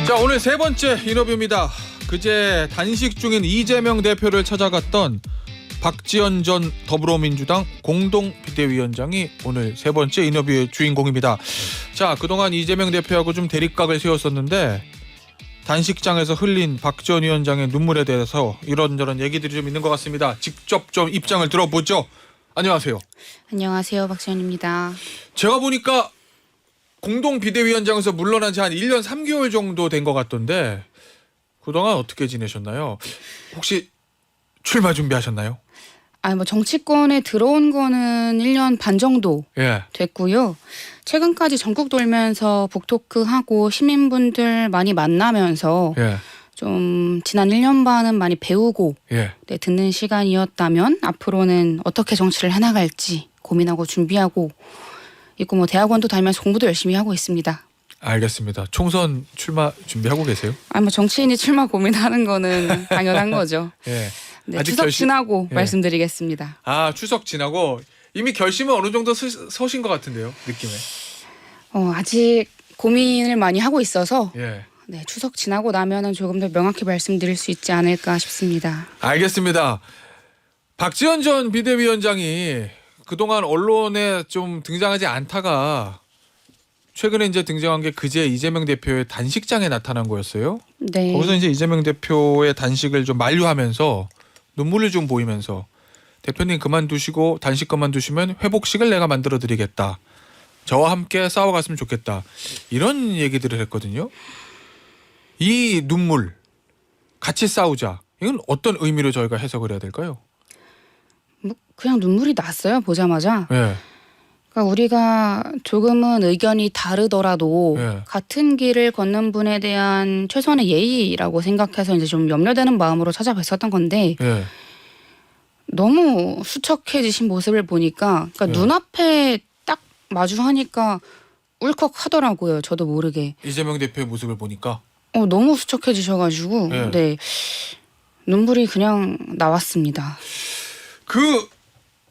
자, 오늘 세 번째 인터뷰입니다. 그제 단식 중인 이재명 대표를 찾아갔던 박지원 전 더불어민주당 공동 비대위원장이 오늘 세 번째 인터뷰의 주인공입니다. 자, 그동안 이재명 대표하고 좀 대립각을 세웠었는데 단식장에서 흘린 박지원 위원장의 눈물에 대해서 이런저런 얘기들이 좀 있는 것 같습니다. 직접 좀 입장을 들어보죠. 안녕하세요. 안녕하세요. 박지원입니다. 제가 보니까 공동 비대위원장에서 물러난 지 한 1년 3개월 정도 된 것 같던데 그동안 어떻게 지내셨나요? 혹시 출마 준비하셨나요? 뭐 정치권에 들어온 거는 1년 반 정도 됐고요. 최근까지 전국 돌면서 북토크하고 시민분들 많이 만나면서 좀 지난 1년 반은 많이 배우고 듣는 시간이었다면 앞으로는 어떻게 정치를 해나갈지 고민하고 준비하고 있고 뭐 대학원도 다니면서 공부도 열심히 하고 있습니다. 알겠습니다. 총선 출마 준비하고 계세요? 뭐 정치인이 출마 고민하는 거는 당연한 거죠. 네, 추석 지나고 말씀드리겠습니다. 추석 지나고 이미 결심은 어느 정도 서신 것 같은데요, 느낌에. 아직 고민을 많이 하고 있어서 네, 추석 지나고 나면은 조금 더 명확히 말씀드릴 수 있지 않을까 싶습니다. 알겠습니다. 박지원 전 비대위원장이 그동안 언론에 좀 등장하지 않다가 최근에 이제 등장한 게 그제 이재명 대표의 단식장에 나타난 거였어요. 네. 거기서 이제 이재명 대표의 단식을 좀 만류하면서 눈물을 좀 보이면서 대표님 그만두시고 단식 그만두시면 회복식을 내가 만들어 드리겠다. 저와 함께 싸워갔으면 좋겠다. 이런 얘기들을 했거든요. 이 눈물 같이 싸우자. 이건 어떤 의미로 저희가 해석을 해야 될까요? 그냥 눈물이 났어요. 보자마자. 그러니까 우리가 조금은 의견이 다르더라도 같은 길을 걷는 분에 대한 최소한의 예의라고 생각해서 이제 좀 염려되는 마음으로 찾아뵀었던 건데 너무 수척해지신 모습을 보니까 그러니까 눈앞에 딱 마주하니까 울컥하더라고요. 저도 모르게. 이재명 대표의 모습을 보니까 너무 수척해지셔가지고 눈물이 그냥 나왔습니다.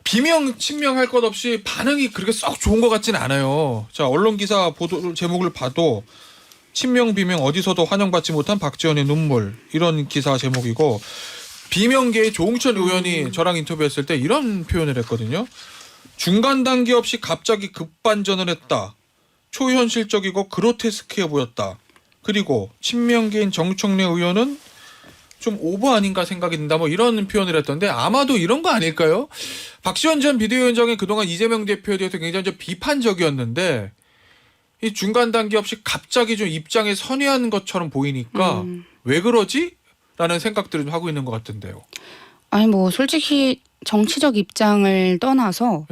비명 친명할 것 없이 반응이 그렇게 썩 좋은 것 같지는 않아요. 자, 언론 기사 보도 제목을 봐도 친명 비명 어디서도 환영받지 못한 박지원의 눈물 이런 기사 제목이고 비명계의 조홍천 의원이 저랑 인터뷰했을 때 이런 표현을 했거든요. 중간 단계 없이 갑자기 급반전을 했다. 초현실적이고 그로테스크해 보였다. 그리고 친명계인 정청래 의원은 좀 오버 아닌가 생각이 든다 뭐 이런 표현을 했던데 아마도 이런 거 아닐까요? 박지원 전 비대위원장이 그동안 이재명 대표에 대해서 굉장히 좀 비판적이었는데 이 중간 단계 없이 갑자기 좀 입장에 선회한 것처럼 보이니까 왜 그러지? 라는 생각들을 좀 하고 있는 것 같은데요. 뭐 솔직히 정치적 입장을 떠나서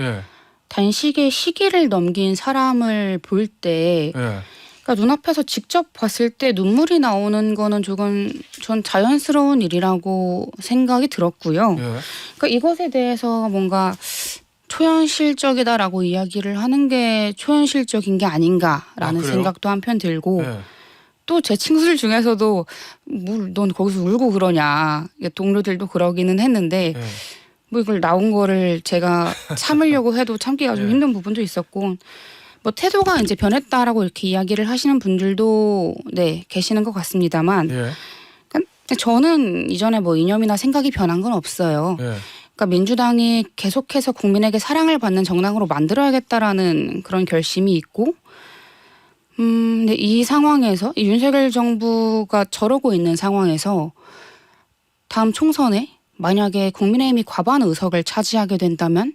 단식의 시기를 넘긴 사람을 볼 때 그러니까 눈앞에서 직접 봤을 때 눈물이 나오는 거는 조금 전 자연스러운 일이라고 생각이 들었고요. 그러니까 이것에 대해서 뭔가 초현실적이다라고 이야기를 하는 게 초현실적인 게 아닌가라는 생각도 한편 들고 또 제 친구들 중에서도 넌 거기서 울고 그러냐 동료들도 그러기는 했는데 뭐 이걸 나온 거를 제가 참으려고 해도 참기가 좀 힘든 부분도 있었고 뭐 태도가 이제 변했다라고 이렇게 이야기를 하시는 분들도 계시는 것 같습니다만 저는 이전에 뭐 이념이나 생각이 변한 건 없어요. 그러니까 민주당이 계속해서 국민에게 사랑을 받는 정당으로 만들어야겠다라는 그런 결심이 있고 근데 이 상황에서 이 윤석열 정부가 저러고 있는 상황에서 다음 총선에 만약에 국민의힘이 과반 의석을 차지하게 된다면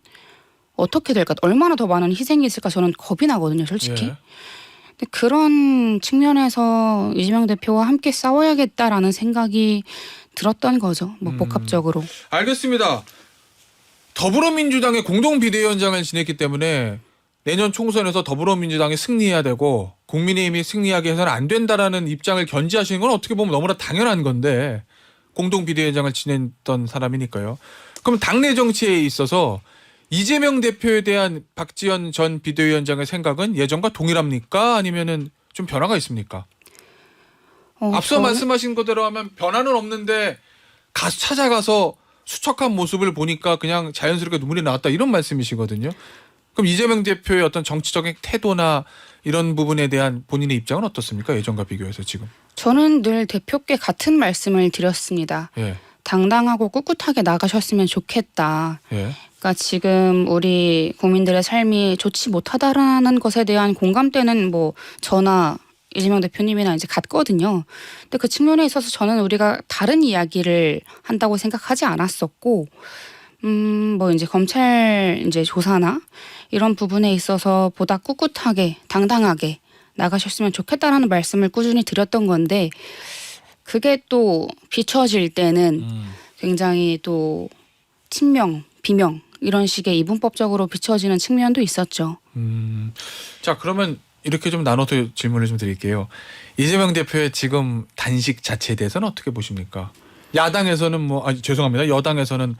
어떻게 될까? 얼마나 더 많은 희생이 있을까? 저는 겁이 나거든요, 솔직히. 근데 그런 측면에서 이재명 대표와 함께 싸워야겠다라는 생각이 들었던 거죠. 뭐 복합적으로. 알겠습니다. 더불어민주당의 공동 비대위원장을 지냈기 때문에 내년 총선에서 더불어민주당이 승리해야 되고 국민의힘이 승리하게 해서는 안 된다라는 입장을 견지하시는 건 어떻게 보면 너무나 당연한 건데 공동 비대위원장을 지냈던 사람이니까요. 그럼 당내 정치에 있어서 이재명 대표에 대한 박지원 전 비대위원장의 생각은 예전과 동일합니까? 아니면은 좀 변화가 있습니까? 앞서 말씀하신 것대로 하면 변화는 없는데 찾아가서 수척한 모습을 보니까 그냥 자연스럽게 눈물이 나왔다 이런 말씀이시거든요. 그럼 이재명 대표의 어떤 정치적인 태도나 이런 부분에 대한 본인의 입장은 어떻습니까? 예전과 비교해서 지금. 저는 늘 대표께 같은 말씀을 드렸습니다. 예. 당당하고 꿋꿋하게 나가셨으면 좋겠다. 예. 그러니까 지금 우리 국민들의 삶이 좋지 못하다라는 것에 대한 공감대는 뭐 저나 이재명 대표님이나 이제 같거든요. 근데 그 측면에 있어서 저는 우리가 다른 이야기를 한다고 생각하지 않았었고, 뭐 이제 검찰 이제 조사나 이런 부분에 있어서 보다 꿋꿋하게 당당하게 나가셨으면 좋겠다라는 말씀을 꾸준히 드렸던 건데, 그게 또 비춰질 때는 굉장히 또 친명, 비명 이런 식의 이분법적으로 비춰지는 측면도 있었죠. 자, 그러면 이렇게 좀 나눠서 질문을 좀 드릴게요. 이재명 대표의 지금 단식 자체에 대해서는 어떻게 보십니까? 야당에서는 죄송합니다. 여당에서는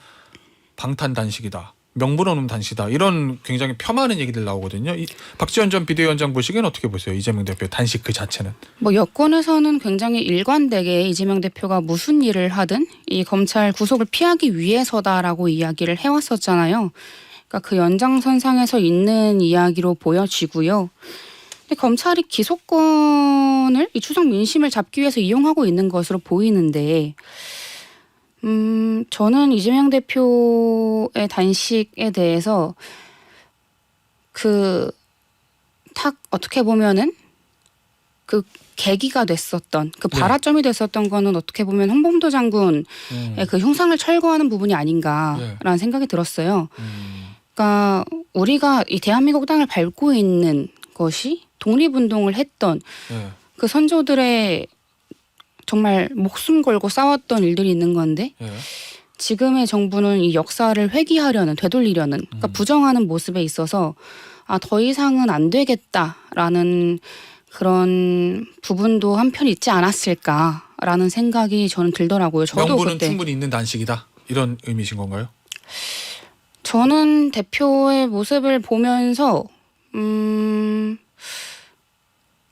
방탄 단식이다. 명분 없는 단식이다. 이런 굉장히 폄하하는 얘기들 나오거든요. 박지원 전 비대위원장 보시기엔 어떻게 보세요? 이재명 대표의 단식 그 자체는. 뭐 여권에서는 굉장히 일관되게 이재명 대표가 무슨 일을 하든 이 검찰 구속을 피하기 위해서다라고 이야기를 해왔었잖아요. 그러니까 그 연장선상에서 있는 이야기로 보여지고요. 근데 검찰이 기소권을 이 추석 민심을 잡기 위해서 이용하고 있는 것으로 보이는데, 저는 이재명 대표의 단식에 대해서 어떻게 보면은 그 계기가 됐었던 그 발화점이 됐었던 거는 어떻게 보면 홍범도 장군의 그 흉상을 철거하는 부분이 아닌가라는 생각이 들었어요. 그러니까 우리가 이 대한민국 땅을 밟고 있는 것이 독립운동을 했던 그 선조들의 정말 목숨 걸고 싸웠던 일들이 있는 건데 지금의 정부는 이 역사를 회귀하려는 되돌리려는 그러니까 부정하는 모습에 있어서 더 이상은 안 되겠다라는 그런 부분도 한편 있지 않았을까라는 생각이 저는 들더라고요. 저도 명분은 그때 충분히 있는 단식이다. 이런 의미신 건가요? 저는 대표의 모습을 보면서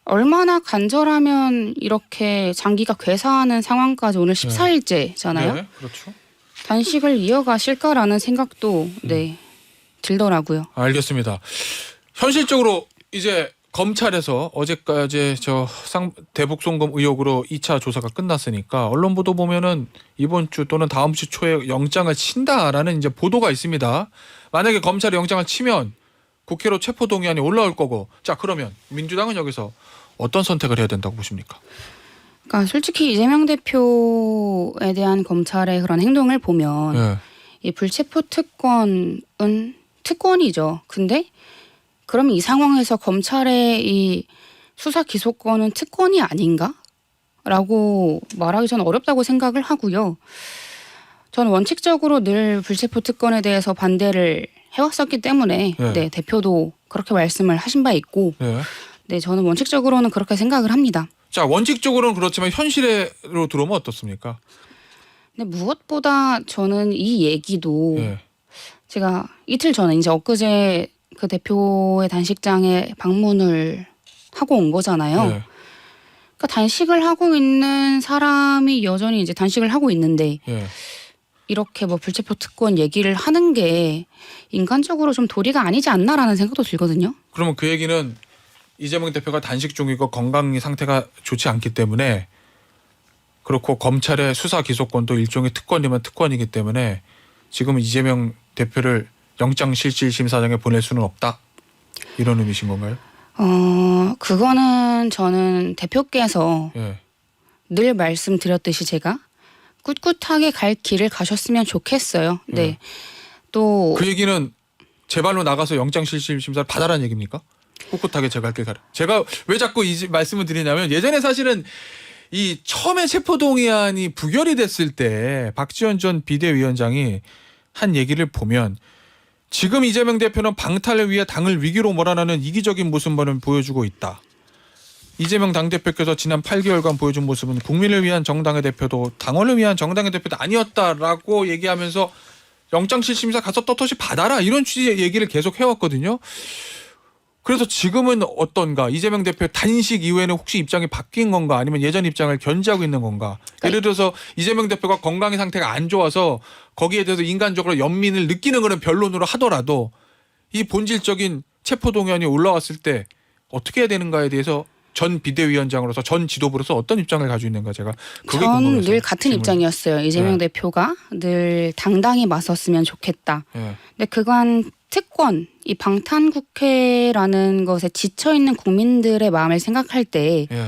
얼마나 간절하면 이렇게 장기가 괴사하는 상황까지 오늘 14일째잖아요. 네, 그렇죠. 단식을 이어가실까라는 생각도 들더라고요. 알겠습니다. 현실적으로 이제 검찰에서 어제까지 대북 송금 의혹으로 2차 조사가 끝났으니까 언론 보도 보면은 이번 주 또는 다음 주 초에 영장을 친다라는 이제 보도가 있습니다. 만약에 검찰이 영장을 치면 국회로 체포 동의안이 올라올 거고, 자 그러면 민주당은 여기서 어떤 선택을 해야 된다고 보십니까? 그러니까 솔직히 이재명 대표에 대한 검찰의 그런 행동을 보면 이 불체포 특권은 특권이죠. 근데 그럼 이 상황에서 검찰의 이 수사 기소권은 특권이 아닌가라고 말하기 저는 어렵다고 생각을 하고요. 저는 원칙적으로 늘 불체포 특권에 대해서 반대를 해왔었기 때문에 대표도 그렇게 말씀을 하신 바 있고 저는 원칙적으로는 그렇게 생각을 합니다. 자, 원칙적으로는 그렇지만 현실로 들어오면 어떻습니까? 근데 무엇보다 저는 이 얘기도 제가 이틀 전에 이제 엊그제 그 대표의 단식장에 방문을 하고 온 거잖아요. 그러니까 단식을 하고 있는 사람이 여전히 이제 단식을 하고 있는데 이렇게 뭐 불체포 특권 얘기를 하는 게 인간적으로 좀 도리가 아니지 않나라는 생각도 들거든요. 그러면 그 얘기는 이재명 대표가 단식 중이고 건강 상태가 좋지 않기 때문에 그렇고 검찰의 수사 기소권도 일종의 특권이면 특권이기 때문에 지금 이재명 대표를 영장실질심사장에 보낼 수는 없다. 이런 의미신 건가요? 그거는 저는 대표께서 늘 말씀드렸듯이 제가 꿋꿋하게 갈 길을 가셨으면 좋겠어요. 또 그 얘기는 제발로 나가서 영장실질심사를 받아라는 얘기입니까? 꿋꿋하게 제가 갈 길 가라. 제가 왜 자꾸 이 말씀을 드리냐면 예전에 사실은 이 처음에 체포동의안이 부결이 됐을 때 박지원 전 비대위원장이 한 얘기를 보면 지금 이재명 대표는 방탄을 위해 당을 위기로 몰아넣는 이기적인 모습만을 보여주고 있다. 이재명 당대표께서 지난 8개월간 보여준 모습은 국민을 위한 정당의 대표도 당원을 위한 정당의 대표도 아니었다라고 얘기하면서 영장실심사 가서 떳떳이 받아라 이런 취지의 얘기를 계속 해왔거든요. 그래서 지금은 어떤가? 이재명 대표 단식 이후에는 혹시 입장이 바뀐 건가? 아니면 예전 입장을 견지하고 있는 건가? 예를 들어서 이재명 대표가 건강의 상태가 안 좋아서 거기에 대해서 인간적으로 연민을 느끼는 그런 변론으로 하더라도 이 본질적인 체포동의안이 올라왔을 때 어떻게 해야 되는가에 대해서 전 비대위원장으로서 전 지도부로서 어떤 입장을 가지고 있는가 제가 그게 궁금해서 전 늘 같은 질문을. 입장이었어요. 이재명 네. 대표가 늘 당당히 맞섰으면 좋겠다. 예. 근데 그간 특권, 이 방탄국회라는 것에 지쳐 있는 국민들의 마음을 생각할 때 예.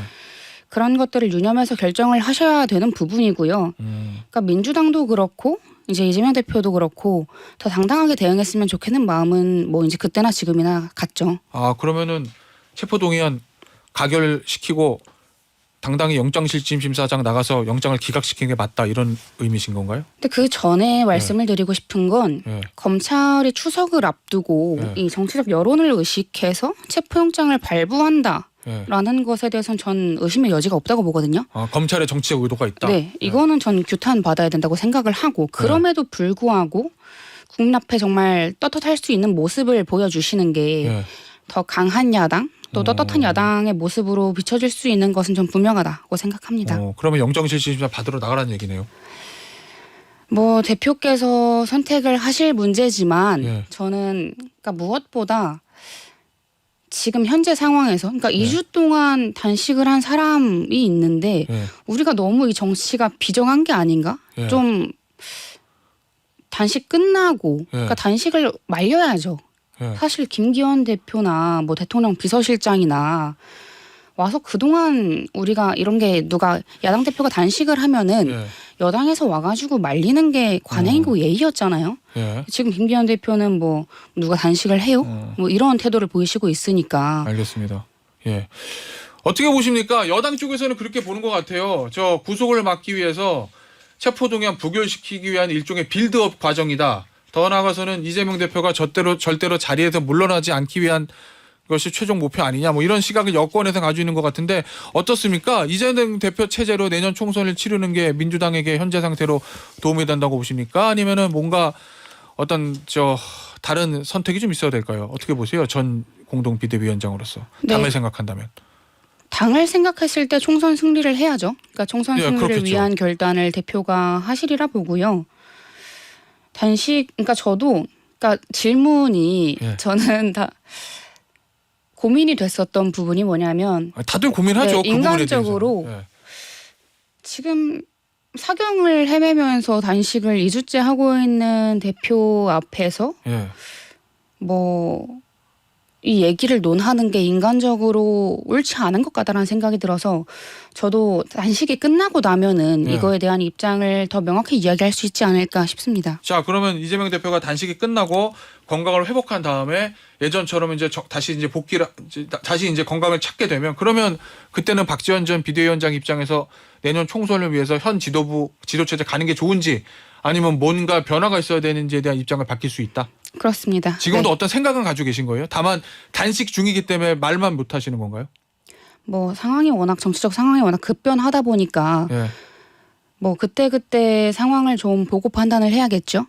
그런 것들을 유념해서 결정을 하셔야 되는 부분이고요. 그러니까 민주당도 그렇고 이제 이재명 대표도 그렇고 더 당당하게 대응했으면 좋겠는 마음은 뭐 이제 그때나 지금이나 같죠. 아 그러면은 체포동의안 가결시키고 당당히 영장실질심사장 나가서 영장을 기각시키는 게 맞다 이런 의미신 건가요? 근데 그 전에 말씀을 드리고 싶은 건 예. 검찰이 추석을 앞두고 네. 이 정치적 여론을 의식해서 체포영장을 발부한다. 예. 라는 것에 대해서는 전 의심의 여지가 없다고 보거든요. 아 검찰의 정치적 의도가 있다. 네, 이거는 전 규탄 받아야 된다고 생각을 하고 그럼에도 불구하고 국민 앞에 정말 떳떳할 수 있는 모습을 보여주시는 게 더 예. 강한 야당 또 떳떳한 야당의 모습으로 비춰질 수 있는 것은 좀 분명하다고 생각합니다. 그러면 영장실질심사 받으러 나가라는 얘기네요. 뭐 대표께서 선택을 하실 문제지만 예. 저는 그러니까 무엇보다 지금 현재 상황에서 그러니까 2주 동안 단식을 한 사람이 있는데 예. 우리가 너무 이 정치가 비정한 게 아닌가? 예. 좀 단식 끝나고 예. 그러니까 단식을 말려야죠. 예. 사실 김기현 대표나 뭐 대통령 비서실장이나 와서 그동안 우리가 이런 게 누가 야당 대표가 단식을 하면은 예. 여당에서 와가지고 말리는 게 관행이고 예의였잖아요. 예. 지금 김기현 대표는 뭐 누가 단식을 해요? 뭐 이런 태도를 보이시고 있으니까. 알겠습니다. 예. 어떻게 보십니까? 여당 쪽에서는 그렇게 보는 것 같아요. 저 구속을 막기 위해서 체포동의안 부결시키기 위한 일종의 빌드업 과정이다. 더 나아가서는 이재명 대표가 절대로 자리에서 물러나지 않기 위한 것이 최종 목표 아니냐 뭐 이런 시각을 여권에서 가지고 있는 것 같은데 어떻습니까? 이재명 대표 체제로 내년 총선을 치르는 게 민주당에게 현재 상태로 도움이 된다고 보십니까? 아니면은 뭔가 어떤 다른 선택이 좀 있어야 될까요? 어떻게 보세요? 전 공동 비대위원장으로서 네. 당을 생각한다면. 당을 생각했을 때 총선 승리를 해야죠. 그러니까 총선 예, 승리를 그렇겠죠. 위한 결단을 대표가 하시리라 보고요. 단식, 그러니까 저도 그러니까 질문이 예. 저는 다 고민이 됐었던 부분이 뭐냐면 다들 고민하죠. 네, 그 부분에 인간적으로 대해서. 예. 지금 사경을 헤매면서 단식을 2주째 하고 있는 대표 앞에서 예. 뭐 이 얘기를 논하는 게 인간적으로 옳지 않은 것 같다라는 생각이 들어서 저도 단식이 끝나고 나면은 예. 이거에 대한 입장을 더 명확히 이야기할 수 있지 않을까 싶습니다. 자 그러면 이재명 대표가 단식이 끝나고 건강을 회복한 다음에 예전처럼 이제 다시 이제 다시 이제 건강을 찾게 되면 그러면 그때는 박지원 전 비대위원장 입장에서 내년 총선을 위해서 현 지도체제 가는 게 좋은지 아니면 뭔가 변화가 있어야 되는지에 대한 입장을 바뀔 수 있다. 그렇습니다. 지금도 네. 어떤 생각은 가지고 계신 거예요? 다만 단식 중이기 때문에 말만 못 하시는 건가요? 뭐 정치적 상황이 워낙 급변하다 보니까 예. 뭐 그때 상황을 좀 보고 판단을 해야겠죠.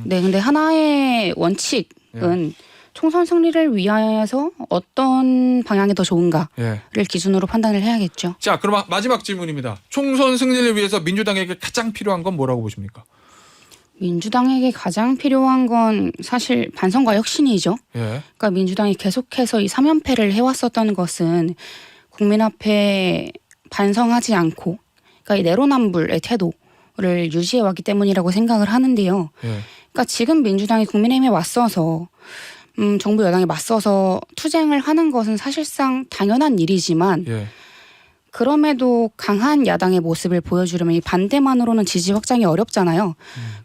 네, 근데 하나의 원칙은 총선 승리를 위해서 어떤 방향이 더 좋은가를 예. 기준으로 판단을 해야겠죠. 자, 그럼 마지막 질문입니다. 총선 승리를 위해서 민주당에게 가장 필요한 건 뭐라고 보십니까? 민주당에게 가장 필요한 건 사실 반성과 혁신이죠. 예. 그러니까 민주당이 계속해서 이 3연패를 해왔었던 것은 국민 앞에 반성하지 않고 그러니까 이 내로남불의 태도를 유지해왔기 때문이라고 생각을 하는데요. 예. 그러니까 지금 민주당이 국민의힘에 맞서서 정부 여당에 맞서서 투쟁을 하는 것은 사실상 당연한 일이지만 예. 그럼에도 강한 야당의 모습을 보여주려면 이 반대만으로는 지지 확장이 어렵잖아요.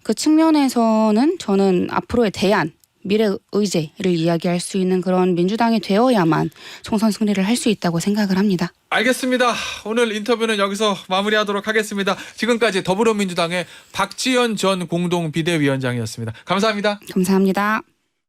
그 측면에서는 저는 앞으로의 대안, 미래 의제를 이야기할 수 있는 그런 민주당이 되어야만 총선 승리를 할 수 있다고 생각을 합니다. 알겠습니다. 오늘 인터뷰는 여기서 마무리하도록 하겠습니다. 지금까지 더불어민주당의 박지원 전 공동 비대위원장이었습니다. 감사합니다. 감사합니다.